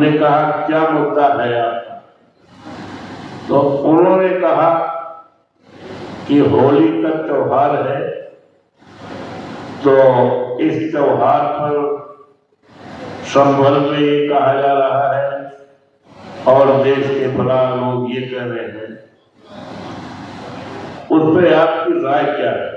हमने कहा क्या मुद्दा है आपका, तो उन्होंने कहा कि होली का त्योहार है, तो इस त्योहार पर संभल में ये कहा जा रहा है और देश के फलां लोग ये कह रहे हैं, उस पर आपकी राय क्या है।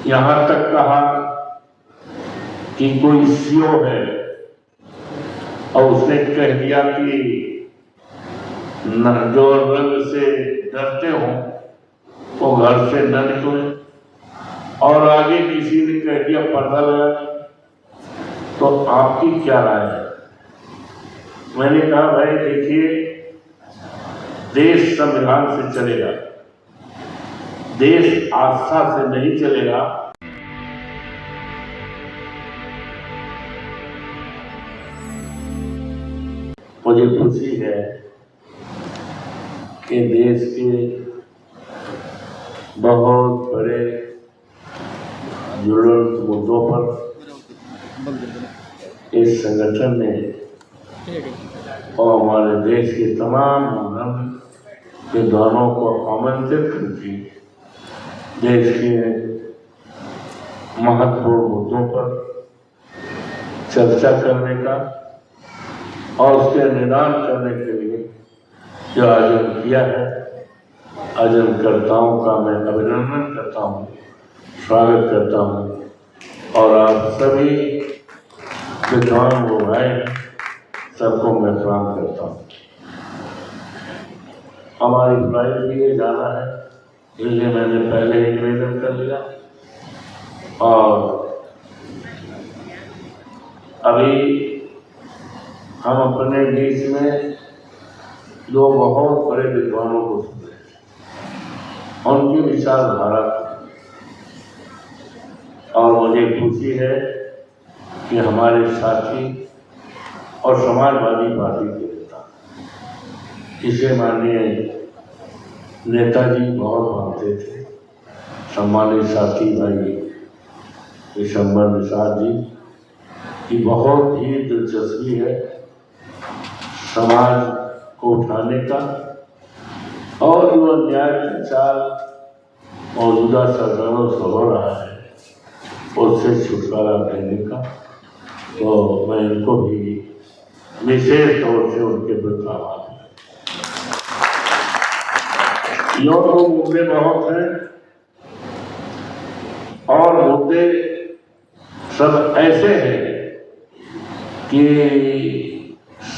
यहां तक कहा कि कोई सीओ है और उसने कह दिया कि जो रंग से डरते हो वो घर से न निकले, और आगे किसी ने कह दिया पर्दा लगा। तो आपकी क्या राय है। मैंने कहा भाई देखिए, देश संविधान से चलेगा, देश आस्था से नहीं चलेगा। मुझे खुशी है कि देश के बहुत बड़े ज्वलंत मुद्दों पर इस संगठन ने और हमारे देश के तमाम विद्वानों को आमंत्रित करके देश के महत्वपूर्ण मुद्दों पर चर्चा करने का और उसके निदान करने के लिए जो आयोजन किया है, आयोजनकर्ताओं का मैं अभिनंदन करता हूँ, स्वागत करता हूँ। और आप सभी विद्वान लोग आए, सबको मैं प्रणाम करता हूँ। हमारी फ्लाइट भी जाना है, इसलिए मैंने पहले ही निवेदन कर लिया। और अभी हम अपने बीच में दो बहुत बड़े विद्वानों को सुन रहे हैं, उनकी विचारधारा, और मुझे खुशी है कि हमारे साथी और समाजवादी पार्टी के नेता, जिसे माननीय नेताजी बहुत मानते थे, सम्मानित साथी भाई विशंबर निषाद जी की बहुत ही दिलचस्पी है समाज को उठाने का और जो अन्याय प्रचार मौजूदा सरकारों से हो रहा है उससे छुटकारा देने का। तो मैं इनको भी विशेष तौर से उनके प्रति आभार हूँ। यूँ तो मुद्दे बहुत हैं और मुद्दे सब ऐसे हैं कि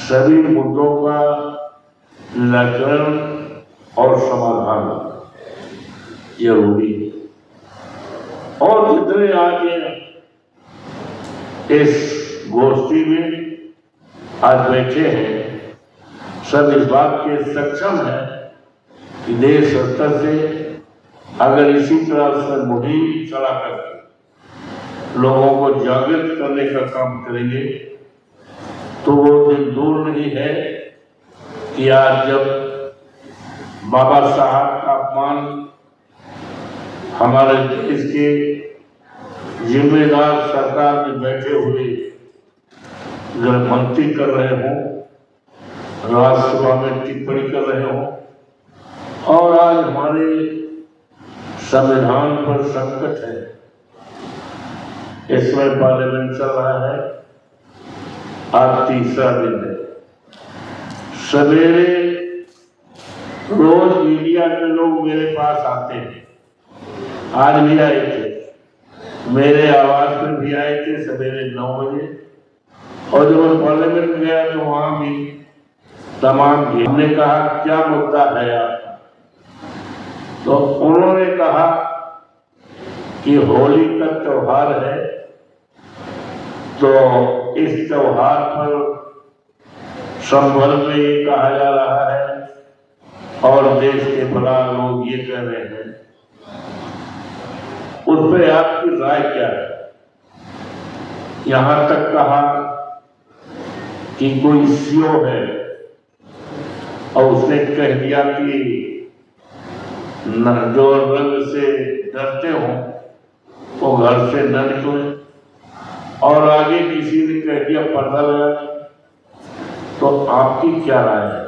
सभी मुद्दों का निराकरण और समाधान जरूरी है। और जितने आज इस गोष्ठी में आज बैठे हैं, सब इस बात के सक्षम हैं कि देश स्तर से अगर इसी तरह से मुहिम चला करके लोगों को जागृत करने का काम करेंगे तो वो दिन दूर नहीं है कि आज जब बाबा साहब का अपमान हमारे देश के जिम्मेदार सरकार में बैठे हुए गृह मंत्री कर रहे हों, राज्यसभा में टिप्पणी कर रहे हों, और आज हमारे संविधान पर संकट है। इसमें पार्लियामेंट चल रहा है, आज तीसरा दिन है। सवेरे रोज मीडिया के लोग मेरे पास आते हैं, आज भी आए थे, मेरे आवास पर भी आए थे सवेरे 9 बजे। और जब मैं पार्लियामेंट गया तो वहां भी तमाम हमने कहा क्या मुद्दा है आपका, तो उन्होंने कहा कि होली का त्योहार है, तो इस त्योहार पर संभल में ये कहा जा रहा है और देश के फलां लोग ये कह रहे हैं, उस पर आपकी राय क्या है। यहां तक कहा कि कोई सीओ है और उसने कह दिया कि जो रंग से डरते हो वो घर से न निकले, और आगे किसी ने कह दिया पर्दा लगा। आपकी क्या राय है?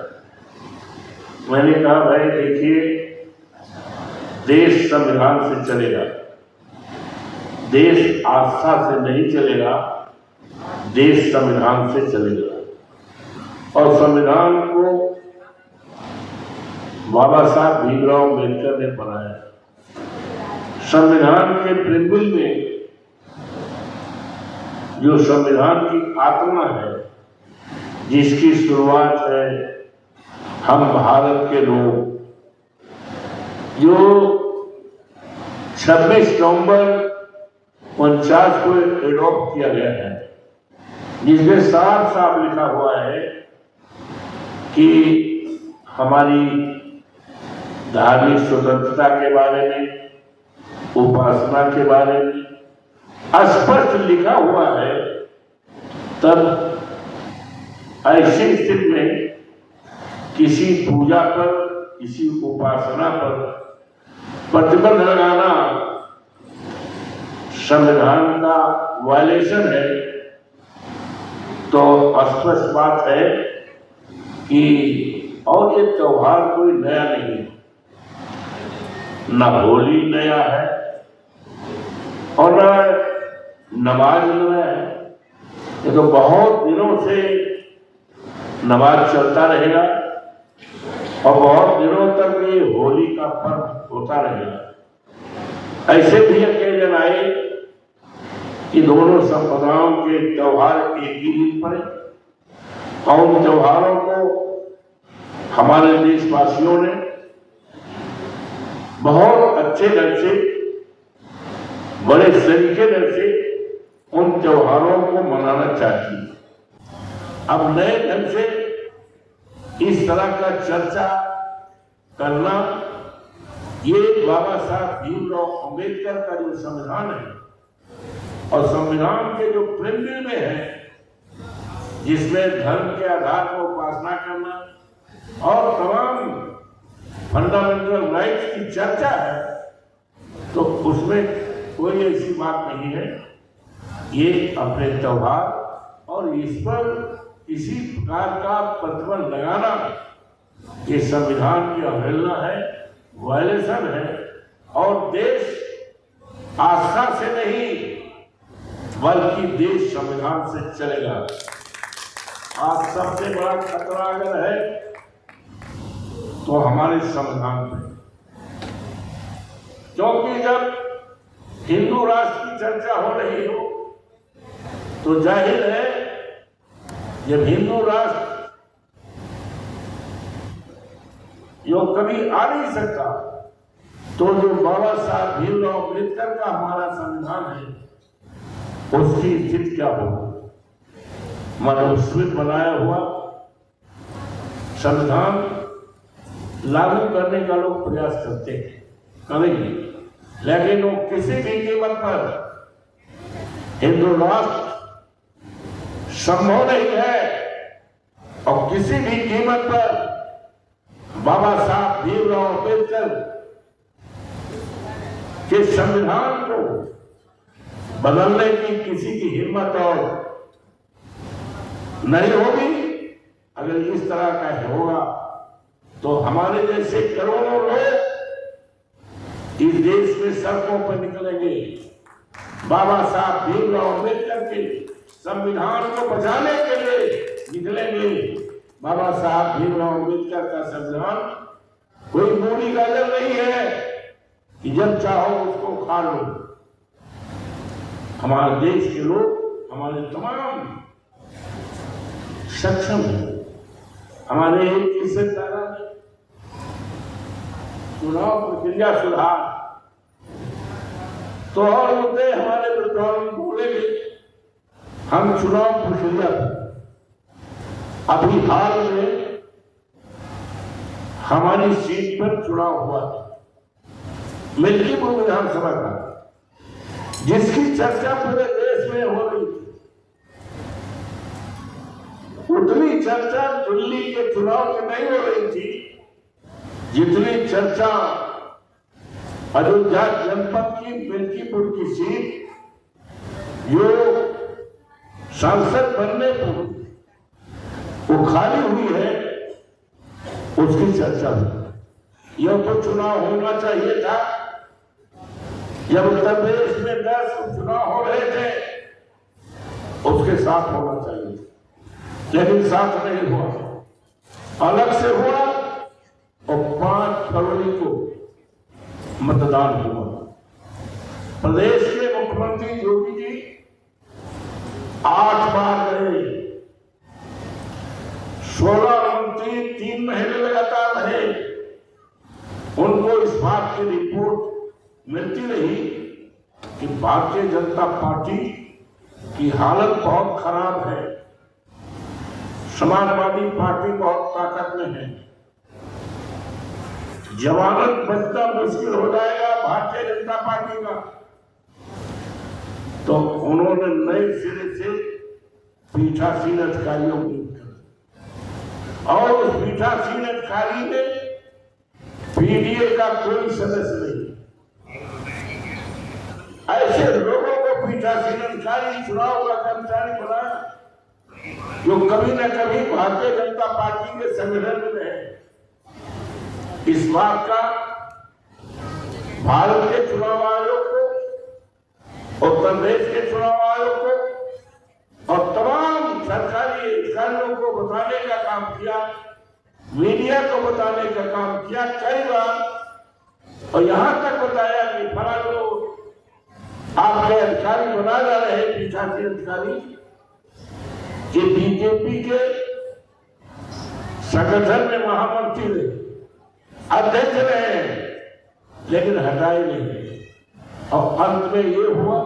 मैंने कहा भाई देखिए, देश संविधान से चलेगा, देश आस्था से नहीं चलेगा, देश संविधान से चलेगा। और संविधान को बाबा साहब भीमराव अम्बेडकर ने बनाया। संविधान के प्रियम्बल में जो संविधान की आत्मा है, जिसकी शुरुआत है हम भारत के लोग, जो 26 नवंबर 49 को एडॉप्ट किया गया है, जिसमें साफ साफ लिखा हुआ है कि हमारी धार्मिक स्वतंत्रता के बारे में, उपासना के बारे में स्पष्ट लिखा हुआ है। तब ऐसी स्थिति में किसी पूजा पर, किसी उपासना पर प्रतिबंध लगाना संविधान का वायलेशन है। तो स्पष्ट बात है कि और ये त्योहार कोई नया नहीं है, न होली नया है और न नमाज नया है। ये तो बहुत दिनों से नमाज चलता रहेगा और बहुत दिनों तक ये होली का पर्व होता रहेगा। ऐसे भी अकेजन आए कि दोनों संप्रदायों के त्योहार एक ही दिन पड़े और उन त्योहारों को हमारे देशवासियों ने बहुत अच्छे ढंग से, बड़े सलीके ढंग से उन त्योहारों को मनाना चाहती है। अब नए ढंग से इस तरह का चर्चा करना, ये बाबा साहब भीमराव अम्बेडकर का जो संविधान है और संविधान के जो प्रियम्बल में है, जिसमें धर्म के आधार पर उपासना करना और तमाम फंडामेंटल राइट्स की चर्चा है, तो उसमें कोई ऐसी बात नहीं है। ये अपने त्योहार और इस पर किसी प्रकार का प्रतिबंध लगाना, ये संविधान की अवहेलना है, वायलेशन है। और देश आस्था से नहीं बल्कि देश संविधान से चलेगा। आज सबसे बड़ा खतरा अगर है तो हमारे संविधान पे, क्योंकि जब हिंदू राष्ट्र की चर्चा हो रही हो तो जाहिर है जब हिंदू राष्ट्र जो कभी आ नहीं सकता, तो जो बाबा साहब भीमराव अम्बेडकर का हमारा संविधान है उसकी स्थिति क्या होगी? मनुस्मृति बनाया हुआ संविधान लागू करने का लोग प्रयास करते हैं, करेंगे, लेकिन वो किसी भी कीमत पर हिंदू राष्ट्र संभव नहीं है और किसी भी कीमत पर बाबा साहब भीमराव अम्बेडकर के संविधान को बदलने की किसी की हिम्मत और नहीं होगी। अगर इस तरह का होगा तो हमारे जैसे करोड़ों लोग इस देश में सड़कों पर निकलेंगे, बाबा साहब भीमराव अम्बेडकर के संविधान को बचाने के लिए निकलेंगे। बाबा साहब भीमराव अम्बेडकर का संविधान कोई मूली गाजर नहीं है कि जब चाहो उसको खा लो। हमारे देश के लोग, हमारे तमाम सक्षम है। हमारे एक सरकार ने चुनाव प्रक्रिया सुधार तो और मुद्दे हमारे विद्वान बोलेंगे। हम चुनाव प्रक्रिया अभी हाल में हमारी सीट पर चुनाव हुआ मिल्कीपुर विधानसभा का, जिसकी चर्चा पूरे देश में हो रही थी। उतनी चर्चा दिल्ली के चुनाव में नहीं हो रही थी जितनी चर्चा अयोध्या जनपद की मिल्कीपुर की सीट, जो सांसद बनने पर वो खाली हुई है, उसकी चर्चा हुई। यह तो चुनाव होना चाहिए था, जब उत्तर प्रदेश में 10 चुनाव हो रहे थे उसके साथ होना चाहिए, लेकिन साथ नहीं हुआ, अलग से हुआ और 5 फरवरी को मतदान हुआ। प्रदेश के मुख्यमंत्री योगी जी 8 बार गए, 16 मंत्री 3 महीने लगातार रहे, उनको इस बात की रिपोर्ट मिलती रही कि भारतीय जनता पार्टी की हालत बहुत खराब है, समाजवादी पार्टी बहुत ताकत में है, जमानत बचना मुश्किल हो जाएगा भारतीय जनता पार्टी का। तो उन्होंने नए सिरे से पीठासीन अधिकारियों को नियुक्त किया और उस पीठासीन अधिकारी में पीडीए का कोई सदस्य नहीं। ऐसे लोगों को पीठासीन अधिकारी चुनाव का कर्मचारी बनाया जो कभी न कभी भारतीय जनता पार्टी के संगठन में है। इस बात का भारत के चुनाव आयोग को, उत्तर प्रदेश के चुनाव आयोग को और तमाम सरकारी अधिकारियों को बताने का काम किया, मीडिया को बताने का काम किया कई बार, और यहां तक बताया कि फलाने लोग आपके अधिकारी बना जा रहे पीठासीन अधिकारी कि बीजेपी के संगठन में महामंत्री रहे, अध्यक्ष रहे, लेकिन हटाए नहीं। और अंत में ये हुआ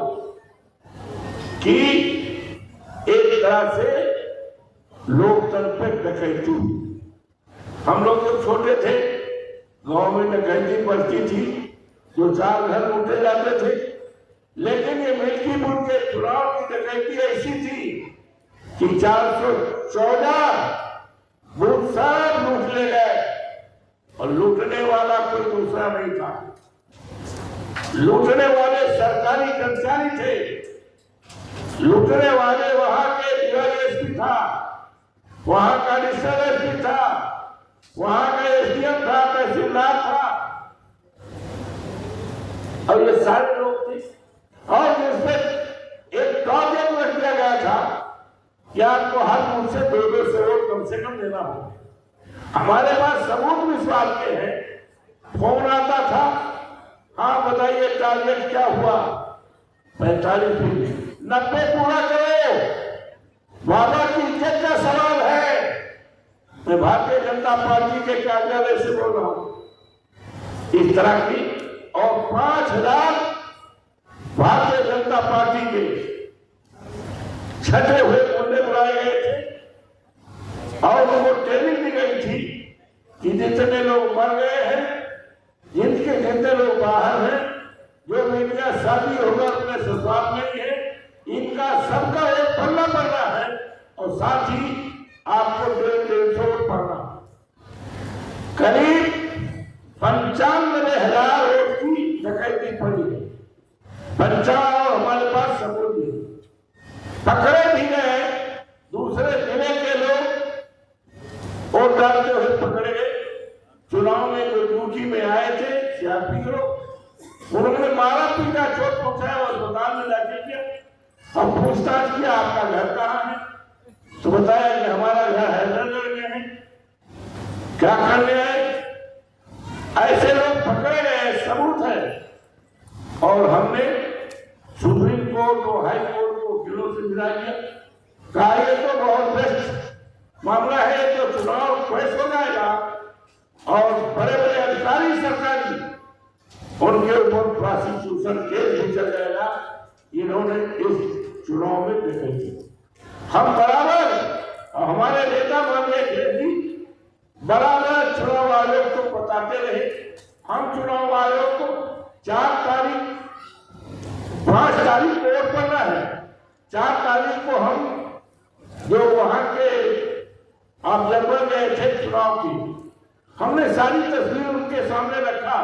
कि एक तरह से लोकतंत्र पे डकैती हुई। हम लोग जब छोटे थे गांव में डकैती बढ़ती थी, जो 4 घर लूटे जाते थे, लेकिन ये मिल्कीपुर के चुनाव की डकैती ऐसी थी कि 414 बूथ सब लूट ले गए और लूटने वाला कोई दूसरा नहीं था। लूटने वाले सरकारी कर्मचारी थे, लूटने वाले वहां के डीएसपी था, वहां का डिस्ट्रिक्ट एसपी था, वहां का एसडीएम था, तहसीलदार था, और ये सारे लोग थे। और जिसमें एक प्रोजेक्ट रख दिया गया था कि आपको हर बूथ से 2-2 वोट कम से कम देना होगा। हमारे पास सबूत भी इस बात के हैं, फोन आता था, हाँ बताइए टारगेट क्या हुआ, 45 फीट, 90 पूरा करो, वादा की इज्जत का सवाल है। मैं भारतीय जनता पार्टी के कार्यालय से बोल रहा हूं इस तरह की, और 5000 भारतीय जनता पार्टी के छठे हुए मुद्दे बुलाए गए थे और उनको ट्रेनिंग दी गई थी कि जितने लोग मर गए हैं, जिनके जितने लोग बाहर हैं, जो मीडिया शादी होगा अपने ससुराल में ही है, इनका सबका एक पन्ना पढ़ना है और साथ ही आपको 150 पढ़ना। करीब 95,000 वोट की डकैती पड़ी है। 55 हमारे पास सबूत भी पकड़े भी गए, दूसरे जिले के लोग वोट डालते हुए पकड़े गए। चुनाव में जो ड्यूटी में आए थे सीआरपी लोग, उन्होंने मारा पीटा, चोट पहुंचाया और अस्पताल में जाके किया। अब पूछताछ किया आपका घर कहाँ है, तो बताया कि हमारा घर हैदराबाद में है। क्या करने आए? ऐसे लोग पकड़े गए, सबूत है। और हमने सुप्रीम कोर्ट और हाई कोर्ट को वकीलों से मिला दिया, कहा ये तो बहुत बेस्ट मामला है, तो चुनाव क्वेश्चन हो जाएगा और बड़े बड़े अधिकारी सरकारी उनके ऊपर प्रोसिक्यूशन केस भी चल जाएगा। इन्होंने इस चुनाव में देखी हम बराबर, हमारे नेता माननीय अखिलेश जी बराबर चुनाव आयोग को बताते रहे। हम चुनाव आयोग को 4 तारीख 5 तारीख को वोट पड़ना है, 4 तारीख को हम जो वहां के ऑब्जर्वर गए थे चुनाव की, हमने सारी तस्वीर उनके सामने रखा,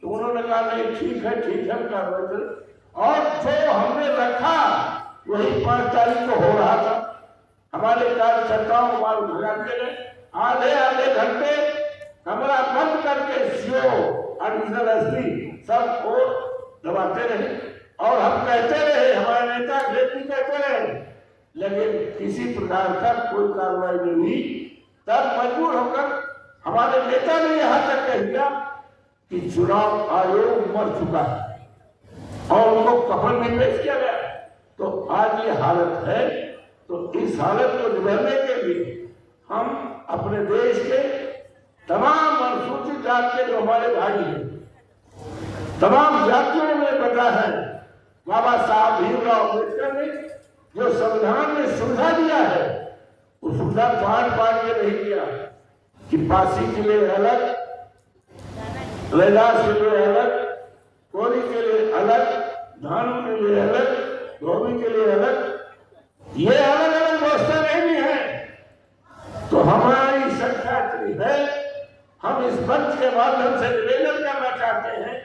तो उन्होंने कहा नहीं ठीक है कार्रवाई करें। और जो हमने रखा वही 5 तारीख को हो रहा था। हमारे कार्यकर्ताओं को मालूम भगाते रहे, आधे आधे घंटे कमरा बंद करके सीओ एडिशनल एसपी सबको दबाते रहे और हम कहते रहे, हमारे नेता व्यक्ति कहते रहे, लेकिन किसी प्रकार का कोई कार्रवाई नहीं हुई। तब मजबूर होकर हमारे नेता ने यहां तक कह दिया कि चुनाव आयोग मर चुका है और उनको कफन में पेश किया गया। तो आज ये हालत है। तो इस हालत को सुधारने के लिए हम अपने देश के तमाम अनुसूचित जाति के जो हमारे भाई हैं, तमाम जातियों में बता है, बाबा साहब भीमराव अम्बेडकर ने जो संविधान में सुविधा दिया है, उस सुविधा बांट के नहीं दिया कि फांसी के लिए अलग, लैलास के लिए अलग, कोरी के लिए अलग, धानु के लिए अलग, धोबी के लिए अलग, ये अलग अलग व्यवस्था नहीं है। तो हमारी संख्या इतनी है, हम इस मंच के माध्यम से निवेदन करना चाहते हैं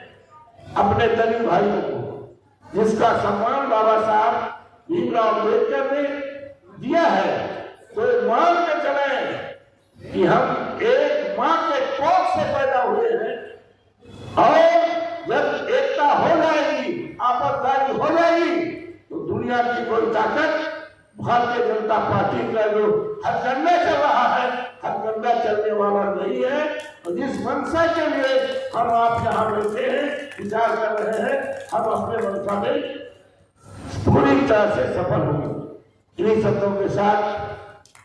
अपने दलित भाइयों को, जिसका सम्मान बाबा साहब भीमराव अम्बेडकर ने दिया है, तो मान के चले कि हम एक मां के कोख से पैदा हुए हैं और जब एकता हो जाएगी, आपसदारी हो जाएगी, तो दुनिया की कोई ताकत भारतीय जनता पार्टी का जो हथकंडा चल रहा है, हथकंडा चलने वाला नहीं है। और जिस मंशा के लिए हम आप यहाँ बैठे हैं, विचार कर रहे हैं, हम अपने मंशा में पूरी तरह से सफल होंगे। इन्हीं शब्दों के साथ,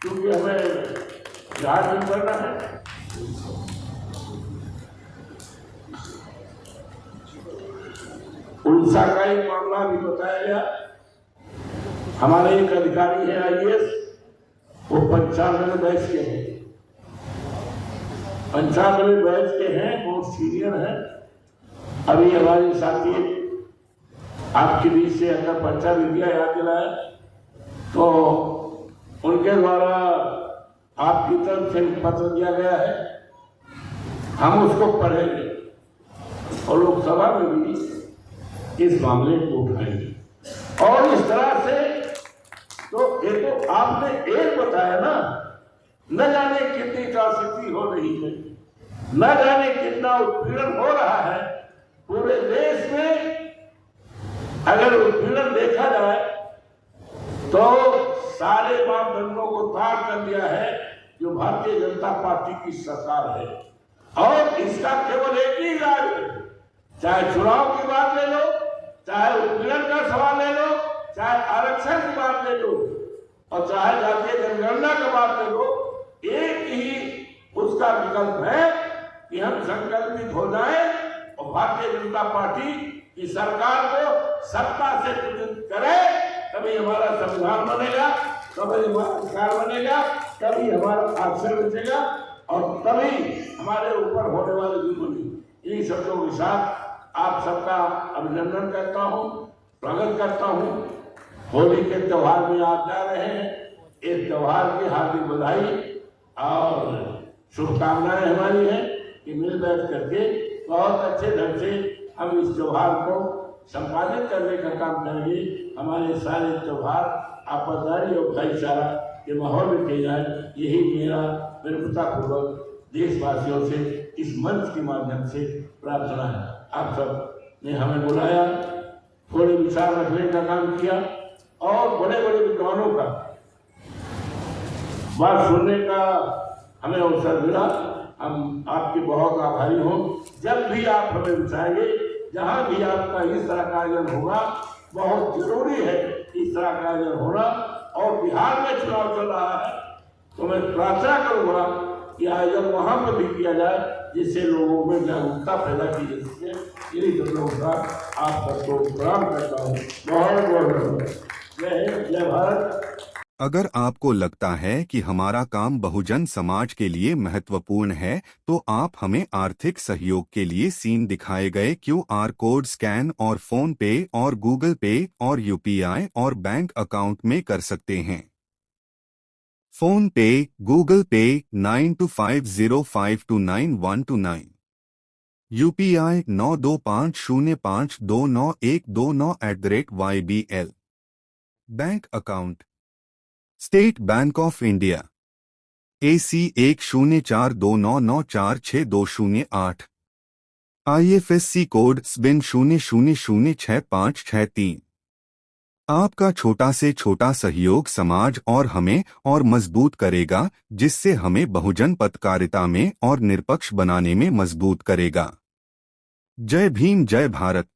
क्योंकि हमें जहाज में करना है, उड़ीसा का एक मामला भी बताया गया। हमारे एक अधिकारी है आईएएस, वो 95 बैच के हैं, 95 बैच के हैं, बहुत सीनियर हैं। अभी हमारे साथी आपके बीच से अगर पर्चा भी दिया, याद दिलाया, तो उनके द्वारा आपकी तरफ से पत्र दिया गया है, हम उसको पढ़ेंगे और लोकसभा में भी इस मामले को उठाएंगे। और इस तरह से तो एक तो आपने एक बताया ना, न जाने कितनी त्रासदी हो रही है, न जाने कितना उत्पीड़न हो रहा है पूरे देश में। अगर उत्पीड़न देखा जाए तो सारे मापदंडों को पार कर दिया है जो भारतीय जनता पार्टी की सरकार है। और इसका केवल एक ही इलाज है, चाहे चुनाव की बात ले लो, चाहे उत्पीड़न का सवाल ले लो, चाहे आरक्षण की बात ले लो और चाहे जातीय जनगणना की बात ले लो, एक ही उसका विकल्प है कि हम संकल्पित हो जाएं और भारतीय जनता पार्टी की सरकार को सत्ता से पृथक करें। तभी हमारा संविधान बनेगा, तभी हमारा अधिकार बनेगा, तभी हमारा आरक्षण बचेगा और तभी हमारे ऊपर होने वाले जुल्म। इन्हीं शब्दों के साथ आप सबका अभिनंदन करता हूँ, स्वागत करता हूँ। होली के त्योहार में आप जा रहे हैं, इस त्योहार की हार्दिक बधाई और शुभकामनाएं हमारी हैं कि मिल बैठ करके बहुत अच्छे ढंग से हम इस त्योहार को संपादित करने का काम करेंगे। हमारे सारे त्योहार आपसदारी और भाईचारा के माहौल में किए जाए, यही मेरा विनम्रतापूर्वक देशवासियों से इस मंच के माध्यम से प्रार्थना है। आप सब ने हमें बुलाया, थोड़े विचार रखने का काम किया और बड़े बड़े विद्वानों का बात सुनने का हमें अवसर मिला। हम आपके बहुत आभारी हों। जब भी आप हमें बुलाएंगे, जहाँ भी आपका इस तरह का आयोजन होगा, बहुत जरूरी है इस तरह का आयोजन होना। और बिहार में चुनाव चल रहा है तो मैं प्रार्थना करूंगा कि आयोजन वहां पर भी किया जाए, जिससे लोगों में जागरूकता पैदा की जा सके। यही सब लोगों का आप सबको प्रणाम करता हूँ। बहुत बहुत धन्यवाद। जय हिंद, जय भारत। अगर आपको लगता है कि हमारा काम बहुजन समाज के लिए महत्वपूर्ण है, तो आप हमें आर्थिक सहयोग के लिए सीन दिखाए गए QR कोड स्कैन और फोन पे और गूगल पे और UPI और बैंक अकाउंट में कर सकते हैं। फोन पे, गूगल पे 9250529129, UPI 9250529129 @YBL। Bank account state bank of India AC 104299462008 IFSC code SBIN 00065363। आपका छोटा से छोटा सहयोग समाज और हमें और मजबूत करेगा, जिससे हमें बहुजन पत्रकारिता में और निष्पक्ष बनाने में मजबूत करेगा। जय भीम, जय भारत।